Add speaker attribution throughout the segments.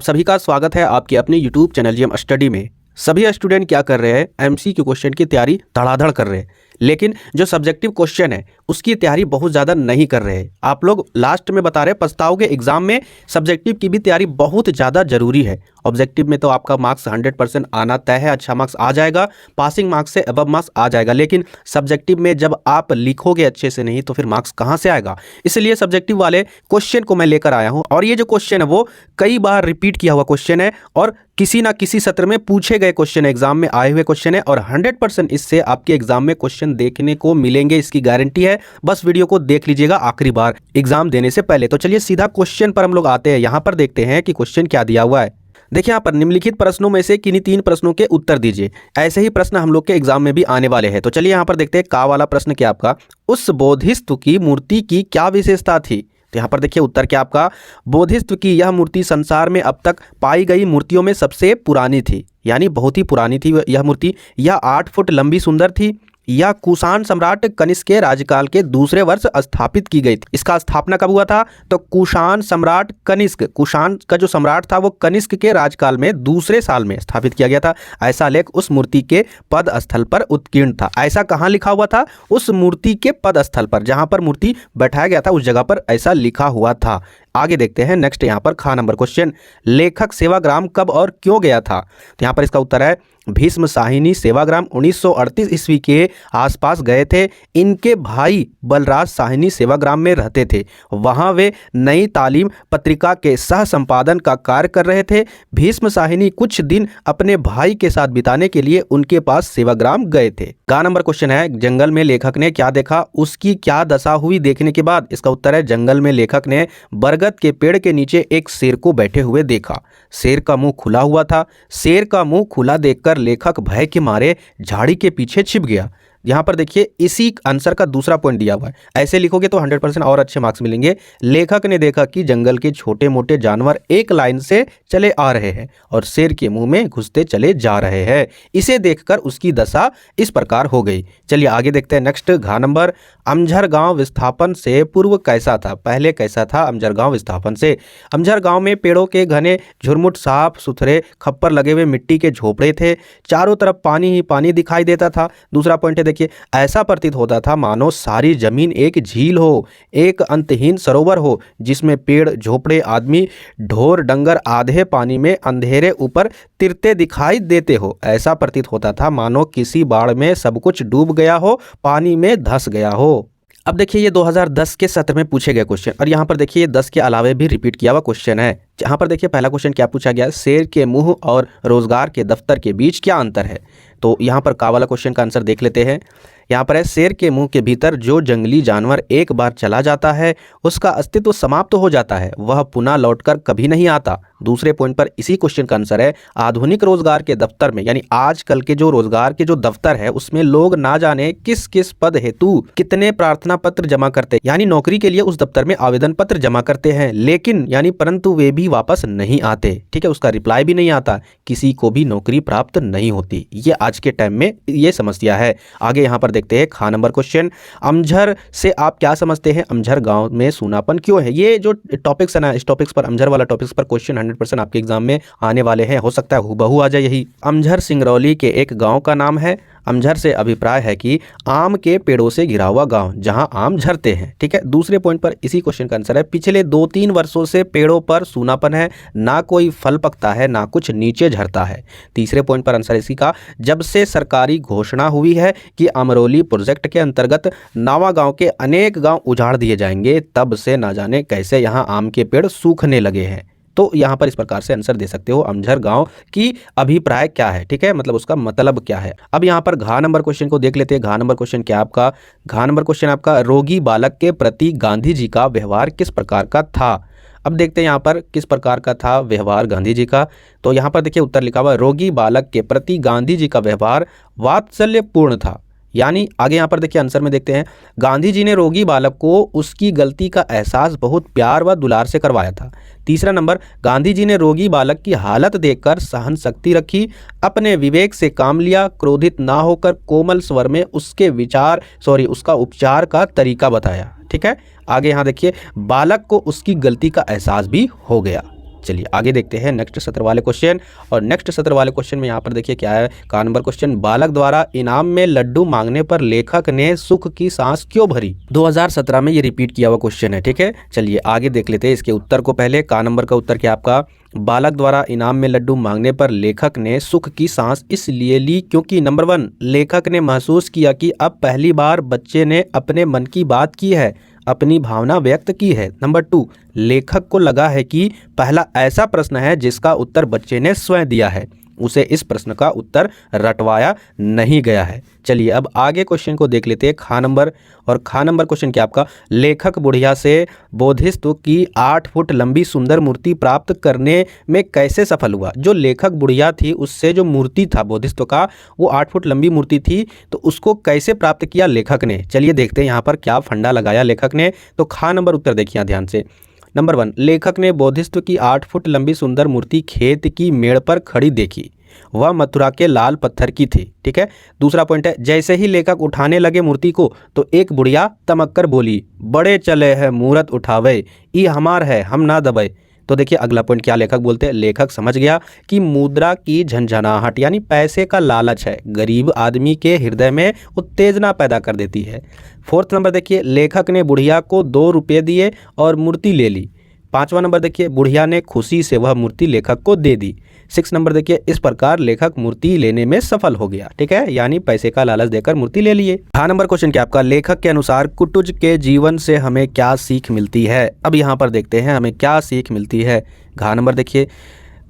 Speaker 1: सभी का स्वागत है आपके अपने YouTube चैनल जीएम स्टडी में। सभी स्टूडेंट क्या कर रहे हैं, एमसीक्यू क्वेश्चन की तैयारी धड़ाधड़ कर रहे हैं, लेकिन जो सब्जेक्टिव क्वेश्चन है उसकी तैयारी बहुत ज़्यादा नहीं कर रहे हैं। आप लोग लास्ट में बता रहे हैं पछताओगे, एग्जाम में सब्जेक्टिव की भी तैयारी बहुत ज़्यादा जरूरी है। ऑब्जेक्टिव में तो आपका मार्क्स 100% आना तय है, अच्छा मार्क्स आ जाएगा, पासिंग मार्क्स से अबव मार्क्स आ जाएगा, लेकिन सब्जेक्टिव में जब आप लिखोगे अच्छे से नहीं तो फिर मार्क्स कहाँ से आएगा। इसलिए सब्जेक्टिव वाले क्वेश्चन को मैं लेकर आया हूँ और ये जो क्वेश्चन है वो कई बार रिपीट किया हुआ क्वेश्चन है और किसी ना किसी सत्र में पूछे गए क्वेश्चन, एग्जाम में आए हुए क्वेश्चन है और 100% इससे आपके एग्जाम में क्वेश्चन देखने को मिलेंगे, इसकी गारंटी है। बस वीडियो को देख लीजिएगा आखिरी बार एग्जाम देने से पहले। तो चलिए सीधा क्वेश्चन पर हम लोग आते हैं। यहाँ पर देखते हैं कि क्वेश्चन क्या दिया हुआ है। देखिए यहाँ पर निम्नलिखित प्रश्नों में से किन्हीं 3 प्रश्नों के उत्तर दीजिए। ऐसे ही प्रश्न हम लोग के एग्जाम में भी आने वाले हैं। तो चलिए यहाँ पर देखते हैं का वाला प्रश्न क्या आपका, उस बोधिसत्व की मूर्ति की क्या विशेषता थी। तो यहाँ पर देखिए उत्तर क्या आपका, बोधिसत्व की यह मूर्ति संसार में अब तक पाई गई मूर्तियों में सबसे पुरानी थी, यानी बहुत ही पुरानी थी यह मूर्ति। यह 8 फुट लंबी सुंदर थी। यह कुषाण सम्राट कनिष्क के राज्यकाल के दूसरे वर्ष स्थापित की गई थी। इसका स्थापना कब हुआ था, तो कुषाण सम्राट कनिष्क, कुषाण का जो सम्राट था वो कनिष्क के राज्यकाल में दूसरे साल में स्थापित किया गया था। ऐसा लेख उस मूर्ति के पद स्थल पर उत्कीर्ण था। ऐसा कहाँ लिखा हुआ था, उस मूर्ति के पद स्थल पर, जहां पर मूर्ति बैठाया गया था उस जगह पर ऐसा लिखा हुआ था। आगे देखते हैं नेक्स्ट यहाँ पर खा नंबर क्वेश्चन, लेखक सेवाग्राम कब और क्यों गया था। तो यहाँ पर इसका उत्तर है भीष्म साहिनी सेवाग्राम 1938 ईस्वी के आसपास गए थे। इनके भाई बलराज साहिनी सेवाग्राम में रहते थे। वहां वे नई तालीम पत्रिका के सह संपादन का कार्य कर रहे थे। भीष्म साहिनी कुछ दिन अपने भाई के साथ बिताने के लिए उनके पास सेवाग्राम गए थे। गा नंबर क्वेश्चन है, जंगल में लेखक ने क्या देखा, उसकी क्या दशा हुई देखने के बाद। इसका उत्तर है जंगल में लेखक ने बरगद के पेड़ के नीचे एक शेर को बैठे हुए देखा। शेर का मुंह खुला हुआ था। शेर का मुंह खुला देखकर लेखक भय के मारे झाड़ी के पीछे छिप गया। यहाँ पर देखिए इसी आंसर का दूसरा पॉइंट दिया हुआ है। ऐसे लिखोगे तो 100% और अच्छे मार्क्स मिलेंगे। लेखक ने देखा कि जंगल के छोटे मोटे जानवर एक लाइन से चले आ रहे हैं और शेर के मुंह में घुसते चले जा रहे हैं। इसे देखकर उसकी दशा इस प्रकार हो गई। चलिए आगे देखते हैं नेक्स्ट घा नंबर, अमझर गांव विस्थापन से पूर्व कैसा था। पहले कैसा था अमझर गांव विस्थापन से। अमझर गांव में पेड़ों के घने झुरमुट, साफ सुथरे खप्पर लगे हुए मिट्टी के झोपड़े थे। चारों तरफ पानी ही पानी दिखाई देता था। दूसरा पॉइंट है देखिए, ऐसा प्रतीत होता था मानो सारी जमीन एक झील हो, एक अंतहीन सरोवर हो जिसमें पेड़, झोपड़े, आदमी, ढोर, डंगर आधे पानी में अंधेरे ऊपर तिरते दिखाई देते हो। ऐसा प्रतीत होता था मानो किसी बाढ़ में सब कुछ डूब गया हो, पानी में धंस गया हो। अब देखिए ये 2010 के सत्र में पूछे गए क्वेश्चन और यहाँ पर देखिए 10 के अलावे भी रिपीट किया हुआ क्वेश्चन है। यहाँ पर देखिए पहला क्वेश्चन क्या पूछा गया, शेर के मुंह और रोजगार के दफ्तर के बीच क्या अंतर है। तो यहाँ पर का वाला क्वेश्चन का आंसर देख लेते हैं। यहाँ पर है, शेर के मुंह के भीतर जो जंगली जानवर एक बार चला जाता है उसका अस्तित्व समाप्त हो जाता है, वह पुनः लौटकर कभी नहीं आता। दूसरे पॉइंट पर इसी क्वेश्चन का आंसर है, आधुनिक रोजगार के दफ्तर में, यानी आजकल के जो रोजगार के जो दफ्तर है उसमें लोग ना जाने किस किस पद हेतु कितने प्रार्थना पत्र जमा करते हैं, यानी नौकरी के लिए उस दफ्तर में आवेदन पत्र जमा करते हैं, लेकिन यानी परंतु वे भी वापस नहीं आते। ठीक है, उसका रिप्लाई भी नहीं आता, किसी को भी नौकरी प्राप्त नहीं होती। ये आज के टाइम में ये समस्या है। आगे यहाँ पर देखते हैं खा नंबर क्वेश्चन, अमझर से आप क्या समझते हैं, अमझर गांव में सूनापन क्यों है। ये जो टॉपिक्स है ना, इस टॉपिक्स पर, अमझर वाला टॉपिक्स पर क्वेश्चन 100% आपके एग्जाम में आने वाले हैं। हो सकता है हूबहू आ जाए यही। अमझर सिंगरौली के एक गांव का नाम है। अमझर से अभिप्राय है कि आम के पेड़ों से घिरा हुआ गांव जहां आम झरते हैं। ठीक है, दूसरे पॉइंट पर इसी क्वेश्चन का आंसर है, पिछले 2-3 वर्षों से पेड़ों पर सूनापन है, ना कोई फल पकता है ना कुछ नीचे झरता है। तीसरे पॉइंट पर आंसर इसी का, जब से सरकारी घोषणा हुई है कि अमरोली प्रोजेक्ट के अंतर्गत नावा गांव के अनेक गांव उजाड़ दिए जाएंगे, तब से ना जाने कैसे यहां आम के पेड़ सूखने लगे हैं। तो यहाँ पर इस प्रकार से आंसर दे सकते हो, अमझर गांव की अभिप्राय क्या है। ठीक है, मतलब उसका मतलब क्या है। अब यहाँ पर घा नंबर क्वेश्चन को देख लेते हैं। घा नंबर क्वेश्चन क्या आपका, घा नंबर क्वेश्चन आपका, रोगी बालक के प्रति गांधी जी का व्यवहार किस प्रकार का था। अब देखते हैं यहाँ पर किस प्रकार का था व्यवहार गांधी जी का। तो यहाँ पर देखिए उत्तर लिखा हुआ, रोगी बालक के प्रति गांधी जी का व्यवहार वात्सल्यपूर्ण था। यानी आगे यहाँ पर देखिए आंसर में देखते हैं, गांधी जी ने रोगी बालक को उसकी गलती का एहसास बहुत प्यार व दुलार से करवाया था। तीसरा नंबर, गांधी जी ने रोगी बालक की हालत देखकर सहन शक्ति रखी, अपने विवेक से काम लिया, क्रोधित ना होकर कोमल स्वर में उसका उपचार का तरीका बताया। ठीक है, आगे यहाँ देखिए, बालक को उसकी गलती का एहसास भी हो गया। चलिए आगे देखते हैं नेक्स्ट सत्र वाले क्वेश्चन। और नेक्स्ट सत्र वाले क्वेश्चन में यहाँ पर देखिए क्या है, का नंबर क्वेश्चन, बालक द्वारा इनाम में लड्डू मांगने पर लेखक ने सुख की सांस क्यों भरी। 2017 में ये रिपीट किया हुआ क्वेश्चन है, ठीक है। चलिए आगे देख लेते हैं इसके उत्तर को। पहले का नंबर का उत्तर क्या आपका, बालक द्वारा इनाम में लड्डू मांगने पर लेखक ने सुख की सांस इसलिए ली क्योंकि नंबर 1, लेखक ने महसूस किया कि अब पहली बार बच्चे ने अपने मन की बात की है, अपनी भावना व्यक्त की है। नंबर 2, लेखक को लगा है कि पहला ऐसा प्रश्न है जिसका उत्तर बच्चे ने स्वयं दिया है, उसे इस प्रश्न का उत्तर रटवाया नहीं गया है। चलिए अब आगे क्वेश्चन को देख लेते हैं, खा नंबर। और खा नंबर क्वेश्चन क्या आपका, लेखक बुढ़िया से बोधिसत्व की 8 फुट लंबी सुंदर मूर्ति प्राप्त करने में कैसे सफल हुआ। जो लेखक बुढ़िया थी उससे जो मूर्ति था बोधिसत्व का, वो 8 फुट लंबी मूर्ति थी, तो उसको कैसे प्राप्त किया लेखक ने। चलिए देखते हैं यहाँ पर क्या फंडा लगाया लेखक ने। तो खा नंबर उत्तर देखिए ध्यान से। नंबर 1, लेखक ने बोधिसत्व की 8 फुट लंबी सुंदर मूर्ति खेत की मेड़ पर खड़ी देखी, वह मथुरा के लाल पत्थर की थी, ठीक है। दूसरा पॉइंट है, जैसे ही लेखक उठाने लगे मूर्ति को तो एक बुढ़िया तमक कर बोली, बड़े चले है मूरत उठावे, ई हमार है हम ना दबे। तो देखिए अगला पॉइंट क्या लेखक बोलते हैं, लेखक समझ गया कि मुद्रा की झंझनाहट यानी पैसे का लालच है, गरीब आदमी के हृदय में उत्तेजना पैदा कर देती है। 4th नंबर देखिए, लेखक ने बुढ़िया को 2 रुपये दिए और मूर्ति ले ली। 5वां नंबर देखिए, बुढ़िया ने खुशी से वह मूर्ति लेखक को दे दी। 6 नंबर देखिए, इस प्रकार लेखक मूर्ति लेने में सफल हो गया, ठीक है, यानी पैसे का लालच देकर मूर्ति ले लिए। हाँ नंबर क्वेश्चन क्या आपका, लेखक के अनुसार कुटुज के जीवन से हमें क्या सीख मिलती है। अब यहाँ पर देखते हैं हमें क्या सीख मिलती है। घा नंबर देखिए,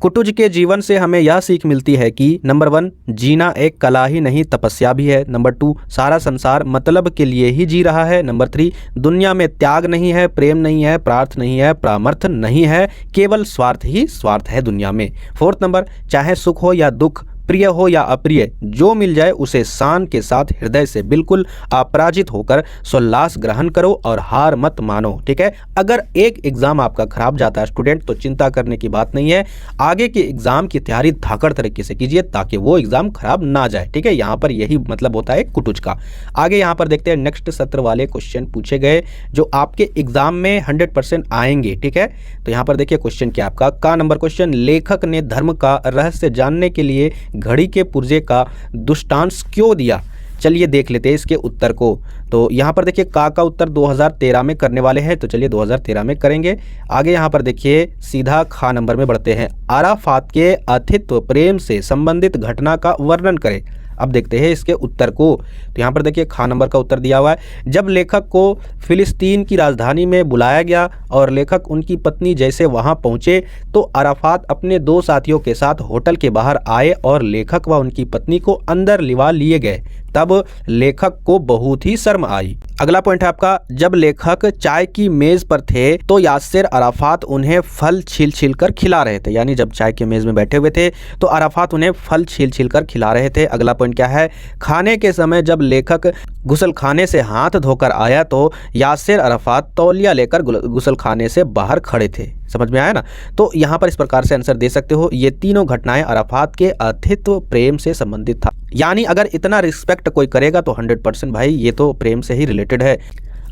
Speaker 1: कुटुज के जीवन से हमें यह सीख मिलती है कि नंबर 1, जीना एक कला ही नहीं तपस्या भी है। नंबर 2, सारा संसार मतलब के लिए ही जी रहा है। नंबर 3, दुनिया में त्याग नहीं है, प्रेम नहीं है, प्रार्थ नहीं है, परामर्थ नहीं है, केवल स्वार्थ ही स्वार्थ है दुनिया में। 4th नंबर, चाहे सुख हो या दुख, प्रिय हो या अप्रिय, जो मिल जाए उसे शान के साथ हृदय से बिल्कुल अपराजित होकर सोल्लास ग्रहण करो और हार मत मानो, ठीक है। अगर एक एग्जाम आपका खराब जाता है स्टूडेंट तो चिंता करने की बात नहीं है, आगे के एग्जाम की तैयारी धाकड़ तरीके से कीजिए ताकि वो एग्जाम खराब ना जाए, ठीक है। यहाँ पर यही मतलब होता है कुटुज का। आगे यहाँ पर देखते हैं नेक्स्ट सत्र वाले क्वेश्चन पूछे गए जो आपके एग्जाम में 100% आएंगे, ठीक है। तो यहाँ पर देखिए क्वेश्चन क्या आपका, का नंबर क्वेश्चन, लेखक ने धर्म का रहस्य जानने के लिए घड़ी के पुर्जे का दृष्टांत क्यों दिया। चलिए देख लेते हैं इसके उत्तर को। तो यहाँ पर देखिए का उत्तर 2013 में करने वाले हैं, तो चलिए 2013 में करेंगे। आगे यहाँ पर देखिए सीधा खा नंबर में बढ़ते हैं, अराफात के अतित्व प्रेम से संबंधित घटना का वर्णन करें। अब देखते हैं इसके उत्तर को। तो यहाँ पर देखिए खा नंबर का उत्तर दिया हुआ है, जब लेखक को फिलिस्तीन की राजधानी में बुलाया गया और लेखक उनकी पत्नी जैसे वहाँ पहुँचे तो अराफात अपने 2 साथियों के साथ होटल के बाहर आए और लेखक व उनकी पत्नी को अंदर लिवा लिए गए, तब लेखक को बहुत ही शर्म आई। अगला पॉइंट है आपका, जब लेखक चाय की मेज पर थे तो यासिर अराफात उन्हें फल छील छील कर खिला रहे थे, यानी जब चाय की मेज में बैठे हुए थे तो अराफात उन्हें फल छील छील कर खिला रहे थे। अगला पॉइंट क्या है, खाने के समय जब लेखक गुसलखाने से हाथ धोकर आया तो यासिर अराफात तौलिया लेकर गुसलखाने से बाहर खड़े थे। समझ में आया ना। तो यहाँ पर इस प्रकार से आंसर दे सकते हो, ये तीनों घटनाएं अराफात के अतित्व प्रेम से संबंधित था, यानी अगर इतना रिस्पेक्ट कोई करेगा तो 100% भाई ये तो प्रेम से ही रिलेटेड है।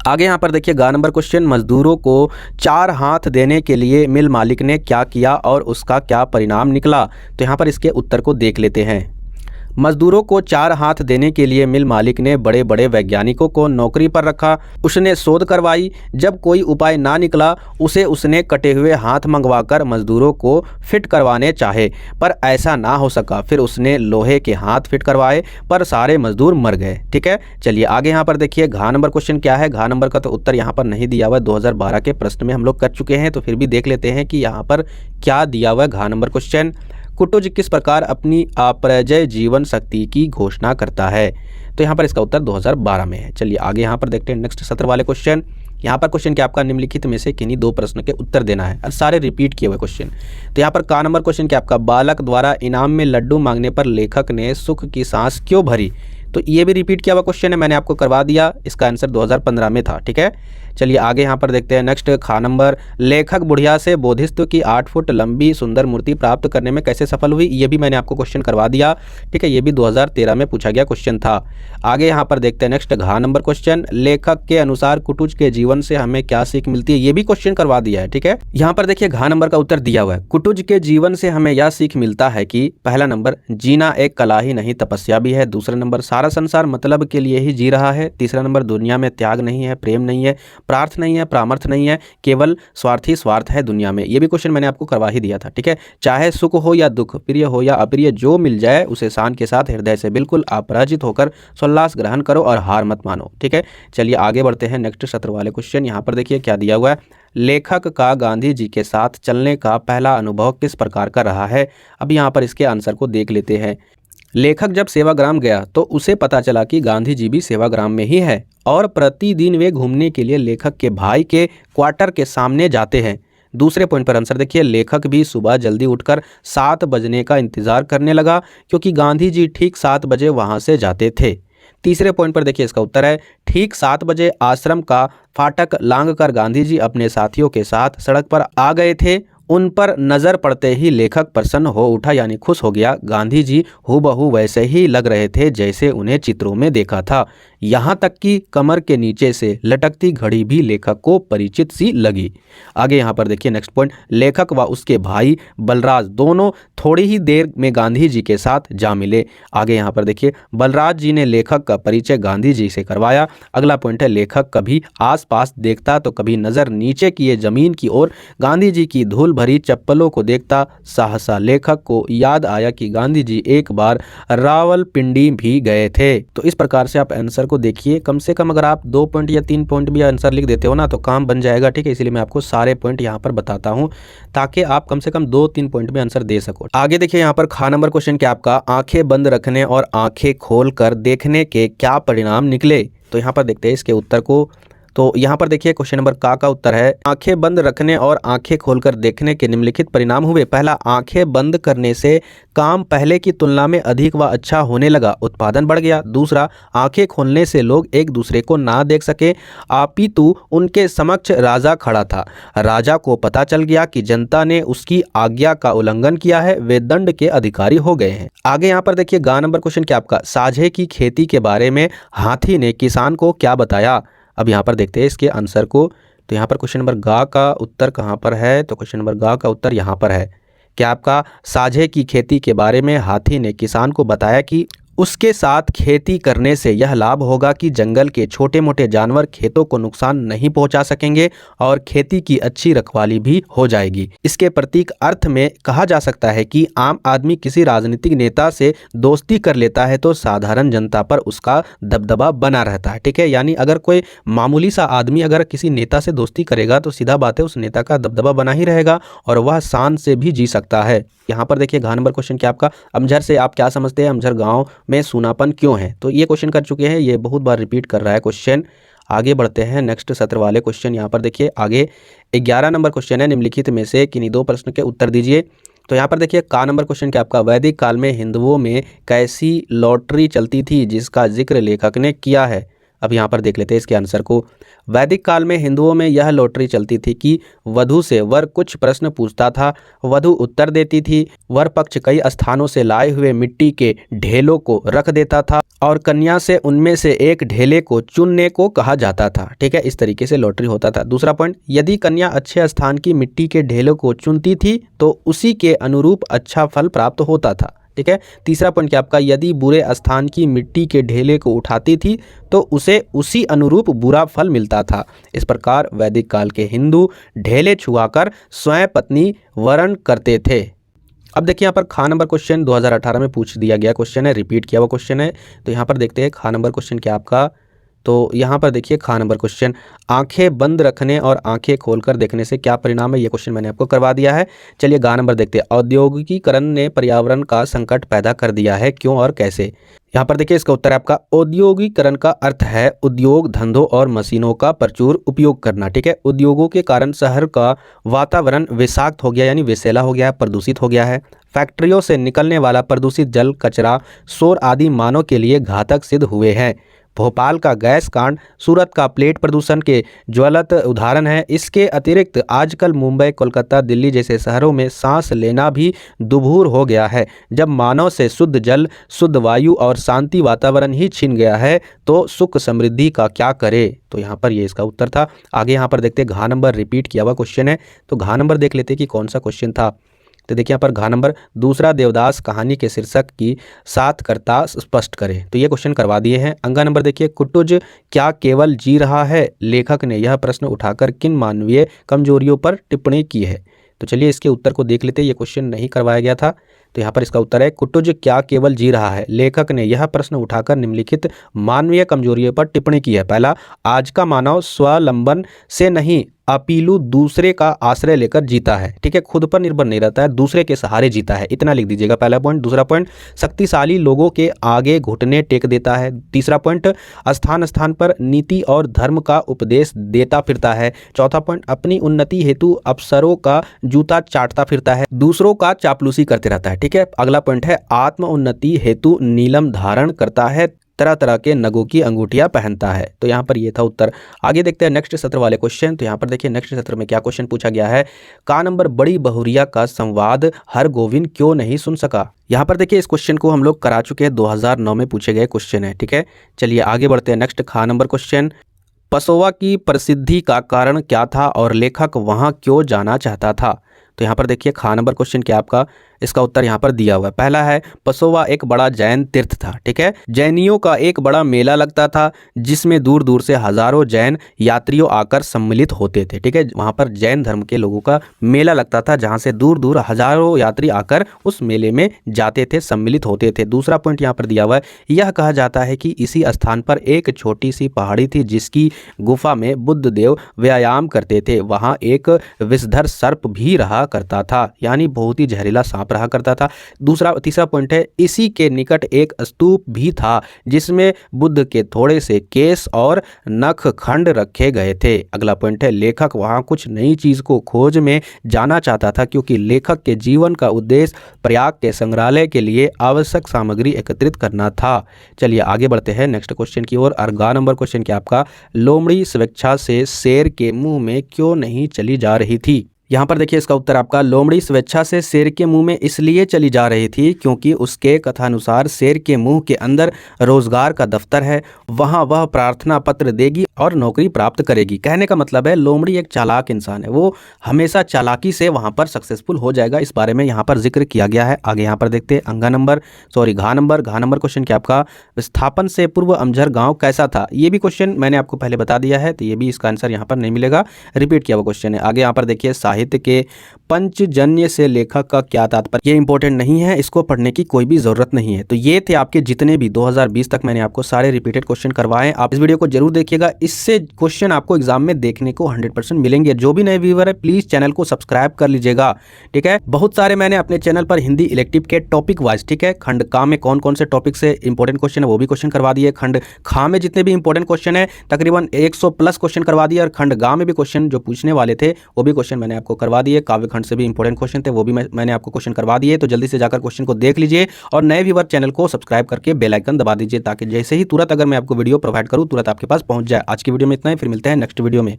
Speaker 1: आगे यहाँ पर देखिए गा नंबर क्वेश्चन, मजदूरों को 4 हाथ देने के लिए मिल मालिक ने क्या किया और उसका क्या परिणाम निकला। तो यहाँ पर इसके उत्तर को देख लेते हैं। मजदूरों को 4 हाथ देने के लिए मिल मालिक ने बड़े बड़े वैज्ञानिकों को नौकरी पर रखा, उसने शोध करवाई, जब कोई उपाय ना निकला उसे उसने कटे हुए हाथ मंगवाकर मजदूरों को फिट करवाने चाहे पर ऐसा ना हो सका, फिर उसने लोहे के हाथ फिट करवाए पर सारे मजदूर मर गए, ठीक है। चलिए आगे यहाँ पर देखिए घा नंबर क्वेश्चन क्या है। घा नंबर का तो उत्तर यहाँ पर नहीं दिया हुआ, 2012 के प्रश्न में हम लोग कर चुके हैं, तो फिर भी देख लेते हैं कि यहाँ पर क्या दिया हुआ है। घा नंबर क्वेश्चन, कुटुज किस प्रकार अपनी अपराजय जीवन शक्ति की घोषणा करता है। तो यहाँ पर इसका उत्तर 2012 में है। चलिए आगे यहाँ पर देखते हैं नेक्स्ट सत्र वाले क्वेश्चन। यहाँ पर क्वेश्चन क्या आपका, निम्नलिखित में से किन्हीं 2 प्रश्न के उत्तर देना है और सारे रिपीट किए हुए क्वेश्चन। तो यहाँ पर का नंबर क्वेश्चन क्या आपका, बालक द्वारा इनाम में लड्डू मांगने पर लेखक ने सुख की सांस क्यों भरी। तो ये भी रिपीट किया हुआ क्वेश्चन है, मैंने आपको करवा दिया, इसका आंसर 2015 में था, ठीक है। चलिए आगे यहाँ पर देखते हैं नेक्स्ट खा नंबर, लेखक बुढ़िया से बोधिसत्व की 8 फुट लंबी सुंदर मूर्ति प्राप्त करने में कैसे सफल हुई। ये भी मैंने आपको क्वेश्चन करवा दिया, ठीक है, ये भी 2013 में पूछा गया क्वेश्चन था। आगे यहाँ पर देखते हैं नेक्स्ट घ नंबर क्वेश्चन, लेखक के अनुसार कुटुज के जीवन से हमें क्या सीख मिलती है। ये भी क्वेश्चन करवा दिया है, ठीक है। यहाँ पर देखिए घ नंबर का उत्तर दिया हुआ है, कुटुज के जीवन से हमें यह सीख मिलता है कि पहला नंबर, जीना एक कला ही नहीं तपस्या भी है। दूसरा नंबर, सारा संसार मतलब के लिए ही जी रहा है। तीसरा नंबर, दुनिया में त्याग नहीं है, प्रेम नहीं है, प्रार्थ नहीं है, परामर्थ नहीं है, केवल स्वार्थी स्वार्थ है दुनिया में। ये भी क्वेश्चन मैंने आपको करवा ही दिया था, ठीक है। चाहे सुख हो या दुख, प्रिय हो या अप्रिय, जो मिल जाए उसे शान के साथ हृदय से बिल्कुल अपराजित होकर सोल्लास ग्रहण करो और हार मत मानो, ठीक है। चलिए आगे बढ़ते हैं नेक्स्ट सत्र वाले क्वेश्चन। यहाँ पर देखिए क्या दिया हुआ है, लेखक का गांधी जी के साथ चलने का पहला अनुभव किस प्रकार का रहा है। अब यहाँ पर इसके आंसर को देख लेते हैं। लेखक जब सेवाग्राम गया तो उसे पता चला कि गांधी जी भी सेवाग्राम में ही है और प्रतिदिन वे घूमने के लिए लेखक के भाई के क्वार्टर के सामने जाते हैं। दूसरे पॉइंट पर आंसर देखिए, लेखक भी सुबह जल्दी उठकर 7 बजने का इंतजार करने लगा क्योंकि गांधी जी ठीक 7 बजे वहां से जाते थे। तीसरे पॉइंट पर देखिए इसका उत्तर है, ठीक 7 बजे आश्रम का फाटक लांघकर गांधी जी अपने साथियों के साथ सड़क पर आ गए थे। उन पर नज़र पड़ते ही लेखक प्रसन्न हो उठा, यानी खुश हो गया। गांधी जी हूबहू वैसे ही लग रहे थे जैसे उन्हें चित्रों में देखा था। यहाँ तक कि कमर के नीचे से लटकती घड़ी भी लेखक को परिचित सी लगी। आगे यहाँ पर देखिए नेक्स्ट पॉइंट, लेखक व उसके भाई बलराज दोनों थोड़ी ही देर में गांधी जी के साथ जा मिले। आगे यहाँ पर देखिए, बलराज जी ने लेखक का परिचय गांधी जी से करवाया। अगला पॉइंट है, लेखक कभी आसपास देखता तो कभी नज़र नीचे किए जमीन की ओर गांधी जी की धूल भरी चप्पलों को देखता। सहसा लेखक को याद आया कि गांधी जी एक बार रावलपिंडी भी गए थे। तो इस प्रकार से आप आंसर को देखिए। कम से कम अगर आप 2 पॉइंट या 3 पॉइंट भी आंसर लिख देते हो ना तो काम बन जाएगा, ठीक है। इसीलिए मैं आपको सारे पॉइंट यहाँ पर बताता हूँ ताकि आप कम से कम 2-3 पॉइंट में आंसर दे सको। आगे देखिए यहाँ पर खा नंबर क्वेश्चन क्या आपका, आंखें बंद रखने और आंखें खोल कर देखने के क्या परिणाम निकले। तो यहाँ पर देखते हैं इसके उत्तर को। तो यहाँ पर देखिए क्वेश्चन नंबर का उत्तर है, आंखें बंद रखने और आंखें खोलकर देखने के निम्नलिखित परिणाम हुए। पहला, आंखें बंद करने से काम पहले की तुलना में अधिक व अच्छा होने लगा, उत्पादन बढ़ गया। दूसरा, आंखें खोलने से लोग एक दूसरे को ना देख सके, अपितु उनके समक्ष राजा खड़ा था। राजा को पता चल गया कि जनता ने उसकी आज्ञा का उल्लंघन किया है, वे दंड के अधिकारी हो गए हैं। आगे यहाँ पर देखिए गा नंबर क्वेश्चन क्या आपका, साझे की खेती के बारे में हाथी ने किसान को क्या बताया। अब यहाँ पर देखते हैं इसके आंसर को। तो यहाँ पर क्वेश्चन नंबर गा का उत्तर कहाँ पर है, तो क्वेश्चन नंबर गा का उत्तर यहाँ पर है। क्या आपका, साझे की खेती के बारे में हाथी ने किसान को बताया कि उसके साथ खेती करने से यह लाभ होगा कि जंगल के छोटे मोटे जानवर खेतों को नुकसान नहीं पहुंचा सकेंगे और खेती की अच्छी रखवाली भी हो जाएगी। इसके प्रतीक अर्थ में कहा जा सकता है कि आम आदमी किसी राजनीतिक नेता से दोस्ती कर लेता है तो साधारण जनता पर उसका दबदबा बना रहता है, ठीक है। यानी अगर कोई मामूली सा आदमी अगर किसी नेता से दोस्ती करेगा तो सीधा बात है उस नेता का दबदबा बना ही रहेगा और वह शान से भी जी सकता है। यहाँ पर देखिए घ नंबर क्वेश्चन क्या आपका, अमझर से आप क्या समझते हैं, अमझर गांव में सूनापन क्यों है। तो ये क्वेश्चन कर चुके हैं, ये बहुत बार रिपीट कर रहा है क्वेश्चन। आगे बढ़ते हैं नेक्स्ट सत्र वाले क्वेश्चन। यहाँ पर देखिए आगे 11 नंबर क्वेश्चन है, निम्नलिखित में से किन्हीं 2 प्रश्न के उत्तर दीजिए। तो यहाँ पर देखिए का नंबर क्वेश्चन क्या आपका, वैदिक काल में हिंदुओं में कैसी लॉटरी चलती थी जिसका जिक्र लेखक ने किया है। अब यहाँ पर देख लेते हैं इसके आंसर को। वैदिक काल में हिंदुओं में यह लॉटरी चलती थी कि वधु से वर कुछ प्रश्न पूछता था, वधु उत्तर देती थी, वर पक्ष कई स्थानों से लाए हुए मिट्टी के ढेलों को रख देता था और कन्या से उनमें से एक ढेले को चुनने को कहा जाता था, ठीक है। इस तरीके से लॉटरी होता था। दूसरा पॉइंट, यदि कन्या अच्छे स्थान की मिट्टी के ढेलों को चुनती थी तो उसी के अनुरूप अच्छा फल प्राप्त होता था, ठीक है। तीसरा पॉइंट क्या आपका, यदि बुरे स्थान की मिट्टी के ढेले को उठाती थी तो उसे उसी अनुरूप बुरा फल मिलता था। इस प्रकार वैदिक काल के हिंदू ढेले छुआकर स्वयं पत्नी वरण करते थे। अब देखिए यहाँ पर खा नंबर क्वेश्चन 2018 में पूछ दिया गया क्वेश्चन है, रिपीट किया हुआ क्वेश्चन है। तो यहाँ पर देखते हैं खा नंबर क्वेश्चन क्या आपका। तो यहाँ पर देखिए खा नंबर क्वेश्चन, आंखें बंद रखने और आंखें खोलकर देखने से क्या परिणाम है, ये क्वेश्चन मैंने आपको करवा दिया है। चलिए गा नंबर देखते हैं, औद्योगिकीकरण ने पर्यावरण का संकट पैदा कर दिया है, क्यों और कैसे। यहाँ पर देखिए इसका उत्तर है आपका, औद्योगिकीकरण का अर्थ है उद्योग धंधों और मशीनों का प्रचुर उपयोग करना, ठीक है। उद्योगों के कारण शहर का वातावरण विषाक्त हो गया, यानी विषैला हो गया, प्रदूषित हो गया है। फैक्ट्रियों से निकलने वाला प्रदूषित जल, कचरा, शोर आदि मानव के लिए घातक सिद्ध हुए हैं। भोपाल का गैस कांड सूरत का प्लेट प्रदूषण के ज्वलंत उदाहरण है। इसके अतिरिक्त आजकल मुंबई, कोलकाता, दिल्ली जैसे शहरों में सांस लेना भी दुभूर हो गया है। जब मानव से शुद्ध जल, शुद्ध वायु और शांति वातावरण ही छिन गया है तो सुख समृद्धि का क्या करे। तो यहाँ पर ये इसका उत्तर था। आगे यहाँ पर देखते हैं घ नंबर रिपीट किया हुआ क्वेश्चन है, तो घ नंबर देख लेते हैं कि कौन सा क्वेश्चन था। तो देखिए यहाँ पर घ नंबर, दूसरा देवदास कहानी के शीर्षक की सार्थकता स्पष्ट करें। तो ये क्वेश्चन करवा दिए हैं। अंगा नंबर देखिए, कुटुज क्या केवल जी रहा है? लेखक ने यह प्रश्न उठाकर किन मानवीय कमजोरियों पर टिप्पणी की है? तो चलिए इसके उत्तर को देख लेते हैं। ये क्वेश्चन नहीं करवाया गया था, तो यहाँ पर इसका उत्तर है कुटुज क्या केवल जी रहा है? लेखक ने यह प्रश्न उठाकर निम्नलिखित मानवीय कमजोरियों पर टिप्पणी की है। पहला, आज का मानव स्वावलंबन से नहीं अपिलु दूसरे का आश्रय लेकर जीता है। ठीक है, खुद पर निर्भर नहीं रहता है, दूसरे के सहारे जीता है, इतना लिख दीजिएगा पहला पॉइंट। दूसरा पॉइंट, शक्तिशाली लोगों के आगे घुटने टेक देता है। तीसरा पॉइंट, स्थान स्थान पर नीति और धर्म का उपदेश देता फिरता है। चौथा पॉइंट, अपनी उन्नति हेतु अफसरों का जूता चाटता फिरता है, दूसरों का चापलूसी करते रहता है। ठीक है, अगला पॉइंट है आत्म उन्नति हेतु नीलम धारण करता है, तरह तरह के नगों की अंगूठियां पहनता है। तो यहाँ पर ये था उत्तर। आगे देखते हैं नेक्स्ट सत्र वाले क्वेश्चन। तो यहाँ पर देखिए नेक्स्ट सत्र में क्या क्वेश्चन पूछा गया है। का नंबर, बड़ी बहुरिया का संवाद हर गोविंद क्यों नहीं सुन सका? यहाँ पर देखिए इस क्वेश्चन को हम लोग करा चुके हैं, 2009 में पूछे गए क्वेश्चन है। ठीक है, चलिए आगे बढ़ते हैं। नेक्स्ट खा नंबर क्वेश्चन, पसोवा की प्रसिद्धि का कारण क्या था और लेखक वहाँ क्यों जाना चाहता था? तो यहाँ पर देखिए खा नंबर क्वेश्चन क्या आपका, इसका उत्तर यहाँ पर दिया हुआ है। पहला है, पसोवा एक बड़ा जैन तीर्थ था। ठीक है, जैनियों का एक बड़ा मेला लगता था जिसमें दूर दूर से हजारों जैन यात्रियों आकर सम्मिलित होते थे। ठीक है, वहाँ पर जैन धर्म के लोगों का मेला लगता था जहाँ से दूर दूर हजारों यात्री आकर उस मेले में जाते थे, सम्मिलित होते थे। दूसरा पॉइंट यहाँ पर दिया हुआ है, यह कहा जाता है कि इसी स्थान पर एक छोटी सी पहाड़ी थी जिसकी गुफा में बुद्ध देव व्यायाम करते थे। वहाँ एक विषधर सर्प भी रहा करता था, यानी बहुत ही जहरीला सांप रहा करता था। तीसरा पॉइंट है, इसी के निकट एक स्तूप भी था जिसमें बुद्ध के थोड़े से केस और नख खंड रखे गए थे। अगला पॉइंट है, लेखक वहां कुछ नई चीज को खोज में जाना चाहता था क्योंकि लेखक के जीवन का उद्देश्य प्रयाग के संग्रहालय के लिए आवश्यक सामग्री एकत्रित करना था। चलिए आगे बढ़ते हैं नेक्स्ट क्वेश्चन की ओर। अर्गा नंबर क्वेश्चन क्या आपका, लोमड़ी स्वेच्छा से शेर के मुंह में क्यों नहीं चली जा रही थी? यहाँ पर देखिए इसका उत्तर आपका, लोमड़ी स्वेच्छा से शेर के मुंह में इसलिए चली जा रही थी क्योंकि उसके कथानुसार शेर के मुंह के अंदर रोजगार का दफ्तर है, वहाँ वह प्रार्थना पत्र देगी और नौकरी प्राप्त करेगी। कहने का मतलब है लोमड़ी एक चालाक इंसान है, वो हमेशा चालाकी से वहाँ पर सक्सेसफुल हो जाएगा। इस बारे में यहाँ पर जिक्र किया गया है। आगे यहाँ पर देखते हैं घा नंबर क्वेश्चन क्या आपका, विस्थापन से पूर्व अमझर गाँव कैसा था? ये भी क्वेश्चन मैंने आपको पहले बता दिया है, तो ये भी इसका आंसर यहाँ पर नहीं मिलेगा, रिपीट किया हुआ क्वेश्चन है। आगे यहाँ पर देखिए साहित्य के पंचजन्य से लेखक का क्या तात्पर्य? ये इंपॉर्टेंट नहीं है, इसको पढ़ने की कोई भी जरूरत नहीं है। तो ये थे आपके जितने भी 2020 तक मैंने आपको सारे रिपीटेड क्वेश्चन करवाए। आप इस वीडियो को जरूर देखिएगा, इससे क्वेश्चन आपको एग्जाम में देखने को 100% मिलेंगे। जो भी नए व्यूअर है प्लीज चैनल को सब्सक्राइब कर लीजिएगा। ठीक है, बहुत सारे मैंने अपने चैनल पर हिंदी इलेक्टिव के टॉपिक वाइज, ठीक है, खंड का में कौन कौन से टॉपिक से इंपॉर्टेंट क्वेश्चन है वो भी क्वेश्चन करवा दिए, खंड खा में जितने भी इंपॉर्टेंट क्वेश्चन है तकरीबन 100 प्लस क्वेश्चन करवा दिए, और खंड गा में भी क्वेश्चन जो पूछने वाले थे वो भी क्वेश्चन मैंने आपको करवा दिए। काव्य खंड से भी इंपॉर्टेंट क्वेश्चन थे वो भी मैंने आपको क्वेश्चन करवा दिए। तो जल्दी से जाकर क्वेश्चन को देख लीजिए और नए व्यूअर चैनल को सब्सक्राइब करके बेल आइकन दबा दीजिए ताकि जैसे ही तुरंत अगर मैं आपको वीडियो प्रोवाइड करूं तुरंत आपके पास पहुंच जाए। आज की वीडियो में इतना ही, फिर मिलते हैं नेक्स्ट वीडियो में।